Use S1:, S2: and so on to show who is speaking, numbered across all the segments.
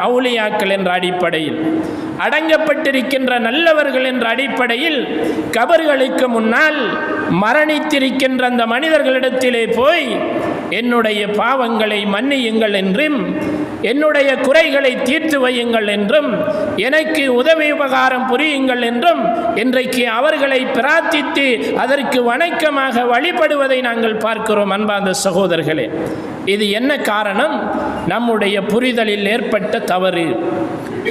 S1: அவுலியாக்கள் என்ற அடிப்படையில், அடங்கப்பட்டிருக்கின்ற நல்லவர்கள் என்ற அடிப்படையில் கபர்களுக்கு முன்னால் மரணித்திருக்கின்ற அந்த மனிதர்களிடத்திலே போய் என்னுடைய பாவங்களை மன்னியுங்கள் என்றும், என்னுடைய குறைகளை தீர்த்து வையுங்கள் என்றும், எனக்கு உதவி உபகாரம் புரியுங்கள் என்றும் இன்றைக்கு அவர்களை பிரார்த்தித்து அதற்கு வணக்கமாக வழிபடுவதை நாங்கள் பார்க்கிறோம். அன்பார்ந்த சகோதரர்களே, இது என்ன காரணம்? நம்முடைய புரிதலில் ஏற்பட்ட தவறு.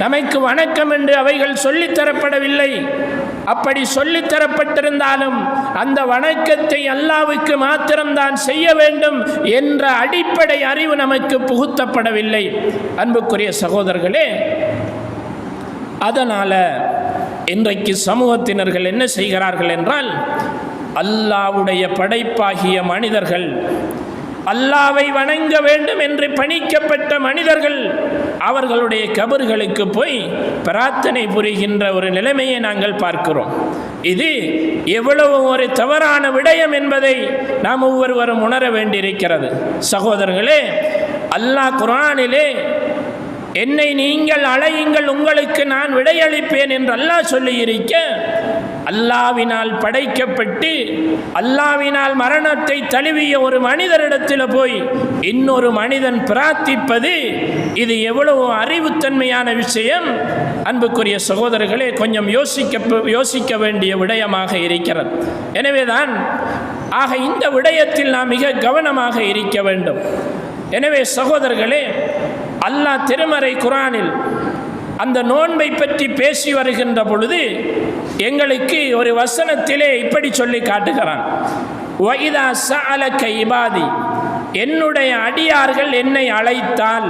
S1: நமக்கு வணக்கம் என்று அவைகள் சொல்லித்தரப்படவில்லை. அப்படி சொல்லித்தரப்பட்டிருந்தாலும் அந்த வணக்கத்தை அல்லாஹ்வுக்கு மாத்திரம்தான் செய்ய வேண்டும் என்ற அடிப்படை அறிவு நமக்கு புகுத்தப்படவில்லை. அன்புக்குரிய சகோதரர்களே, அதனால் இன்றைக்கு சமூகத்தினர்கள் என்ன செய்கிறார்கள் என்றால், அல்லாஹ்வுடைய படைப்பாகிய மனிதர்கள், அல்லாஹ்வை வணங்க வேண்டும் என்று பணிக்கப்பட்ட மனிதர்கள் அவர்களுடைய கபர்களுக்கு போய் பிரார்த்தனை புரிகின்ற ஒரு நிலைமையை நாங்கள் பார்க்கிறோம். இது எவ்வளவு ஒரு தவறான விடயம் என்பதை நாம் ஒவ்வொருவரும் உணர வேண்டியிருக்கிறது. சகோதரர்களே, அல்லாஹ் குர்ஆனிலே என்னை நீங்கள் அழையுங்கள், உங்களுக்கு நான் விடையளிப்பேன் என்று அல்லாஹ் சொல்லியிருக்க, அல்லாஹ்வினால் படைக்கப்பட்டு அல்லாஹ்வினால் மரணத்தை தழுவிய ஒரு மனிதரிடத்தில் போய் இன்னொரு மனிதன் பிரார்த்திப்பது, இது எவ்வளவு அறிவுத்தன்மையான விஷயம். அன்புக்குரிய சகோதரர்களே, கொஞ்சம் யோசிக்க வேண்டிய விடயமாக இருக்கிறது. எனவேதான் இந்த விடயத்தில் நாம் மிக கவனமாக இருக்க வேண்டும். எனவே சகோதரர்களே, அல்லாஹ் திருமறை குர்ஆனில் அந்த நோன்பை பற்றி பேசி வருகின்ற பொழுது எங்களுக்கு ஒரு வசனத்திலே இப்படி சொல்லி காட்டுகிறான். வஇதா ஸஅலக இபாதி, என்னுடைய அடியார்கள் என்னை அழைத்தால்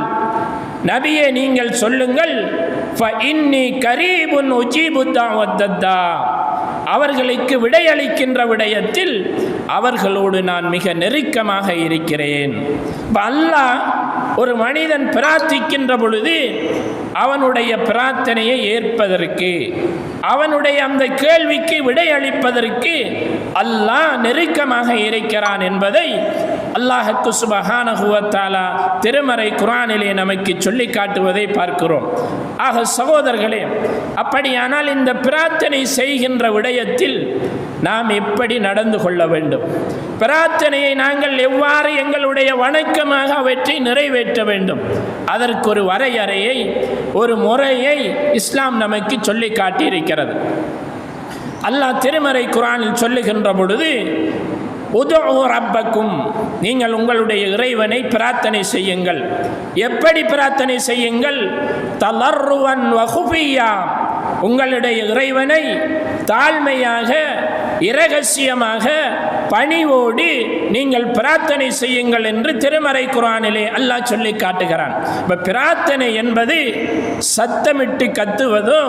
S1: நபியே நீங்கள் சொல்லுங்கள், ஃபஇன்னி கரீபுன் உஜீபு தஅவத்தா, அவர்களுக்கு விடையளிக்கின்ற விடயத்தில் அவர்களோடு நான் மிக நெருக்கமாக இருக்கிறேன். அல்லாஹ் ஒரு மனிதன் பிரார்த்திக்கின்ற பொழுது அவனுடைய பிரார்த்தனையை ஏற்பதற்கு, அவனுடைய அந்த கேள்விக்கு விடையளிப்பதற்கு அல்லாஹ் நெருக்கமாக இருக்கிறான் என்பதை அல்லாஹ் சுப்ஹானஹு வ தஆலா திருமறை குர்ஆனிலே நமக்கு சொல்லி காட்டுவதை பார்க்கிறோம். சகோதரர்களே, அப்படியானால் இந்த பிரார்த்தனை செய்கின்ற விடயத்தில் நாம் எப்படி நடந்து கொள்ள வேண்டும்? பிரார்த்தனையை நாங்கள் எவ்வாறு எங்களுடைய வணக்கமாக அவற்றை நிறைவேற்ற வேண்டும்? அதற்கு ஒரு வரையறையை, ஒரு முறையை இஸ்லாம் நமக்கு சொல்லி காட்டியிருக்கிறது. அல்லாஹ் திருமறை குர்ஆனில் சொல்லுகின்ற பொழுது, உதுஉ ரப்பக்கும், நீங்கள் உங்களுடைய இறைவனை பிரார்த்தனை செய்யுங்கள். எப்படி பிரார்த்தனை செய்யுங்கள்? தலர்ருவன் வ குஃபியா, உங்களுடைய இறைவனை தாழ்மையாக, இரகசியமாக, பணிவோடு நீங்கள் பிரார்த்தனை செய்யுங்கள் என்று திருமறை குர்ஆனிலே அல்லாஹ் சொல்லி காட்டுகிறான். பிரார்த்தனை என்பது சத்தமிட்டு கத்துவதோ